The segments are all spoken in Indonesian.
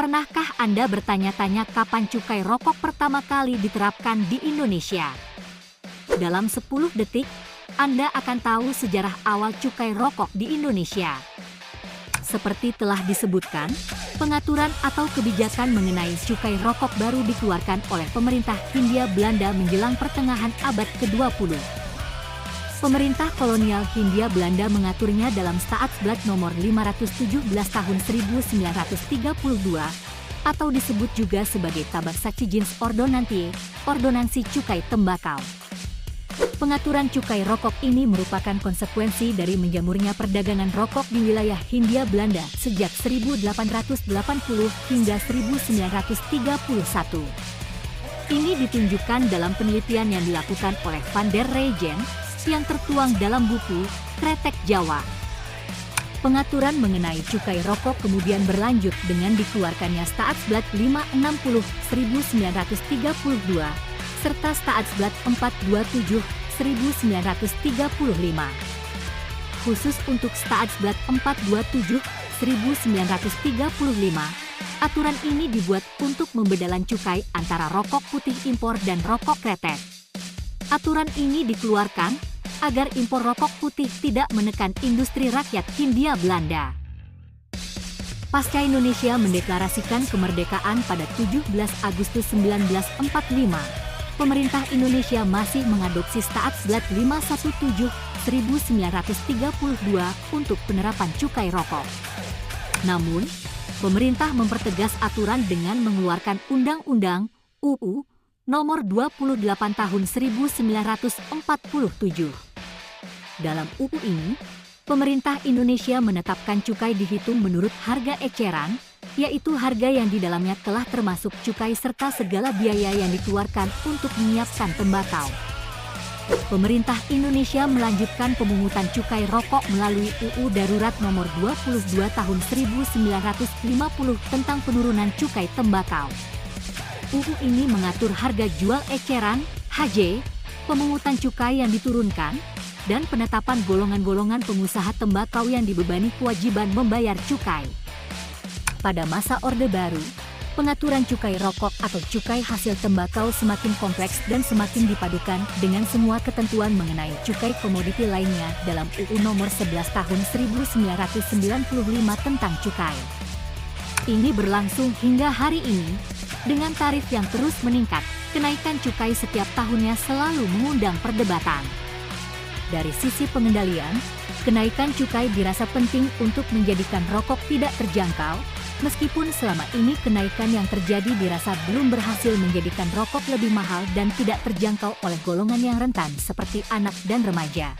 Pernahkah Anda bertanya-tanya kapan cukai rokok pertama kali diterapkan di Indonesia? Dalam 10 detik, Anda akan tahu sejarah awal cukai rokok di Indonesia. Seperti telah disebutkan, pengaturan atau kebijakan mengenai cukai rokok baru dikeluarkan oleh pemerintah Hindia Belanda menjelang pertengahan abad ke-20. Pemerintah kolonial Hindia Belanda mengaturnya dalam Staatsblad nomor 517 tahun 1932 atau disebut juga sebagai Tabaksatie Ordonansi Cukai Tembakau. Pengaturan cukai rokok ini merupakan konsekuensi dari menjamurnya perdagangan rokok di wilayah Hindia Belanda sejak 1880 hingga 1931. Ini ditunjukkan dalam penelitian yang dilakukan oleh Van der Reygen yang tertuang dalam buku Kretek Jawa. Pengaturan mengenai cukai rokok kemudian berlanjut dengan dikeluarkannya Staatsblad 560 1932 serta Staatsblad 427 1935. Khusus untuk Staatsblad 427 1935, aturan ini dibuat untuk membedakan cukai antara rokok putih impor dan rokok kretek. Aturan ini dikeluarkan agar impor rokok putih tidak menekan industri rakyat Hindia Belanda. Pasca Indonesia mendeklarasikan kemerdekaan pada 17 Agustus 1945, pemerintah Indonesia masih mengadopsi Staatsblad 517 1932 untuk penerapan cukai rokok. Namun, pemerintah mempertegas aturan dengan mengeluarkan Undang-Undang UU Nomor 28 Tahun 1947. Dalam UU ini, pemerintah Indonesia menetapkan cukai dihitung menurut harga eceran, yaitu harga yang di dalamnya telah termasuk cukai serta segala biaya yang dikeluarkan untuk menyiapkan tembakau. Pemerintah Indonesia melanjutkan pemungutan cukai rokok melalui UU Darurat Nomor 22 Tahun 1950 tentang penurunan cukai tembakau. UU ini mengatur harga jual eceran, HJ, pemungutan cukai yang diturunkan, dan penetapan golongan-golongan pengusaha tembakau yang dibebani kewajiban membayar cukai. Pada masa Orde Baru, pengaturan cukai rokok atau cukai hasil tembakau semakin kompleks dan semakin dipadukan dengan semua ketentuan mengenai cukai komoditi lainnya dalam UU Nomor 11 Tahun 1995 tentang cukai. Ini berlangsung hingga hari ini, dengan tarif yang terus meningkat, kenaikan cukai setiap tahunnya selalu mengundang perdebatan. Dari sisi pengendalian, kenaikan cukai dirasa penting untuk menjadikan rokok tidak terjangkau, meskipun selama ini kenaikan yang terjadi dirasa belum berhasil menjadikan rokok lebih mahal dan tidak terjangkau oleh golongan yang rentan seperti anak dan remaja.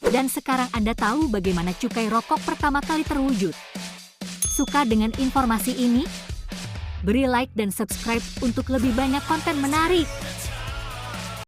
Dan sekarang Anda tahu bagaimana cukai rokok pertama kali terwujud. Suka dengan informasi ini? Beri like dan subscribe untuk lebih banyak konten menarik.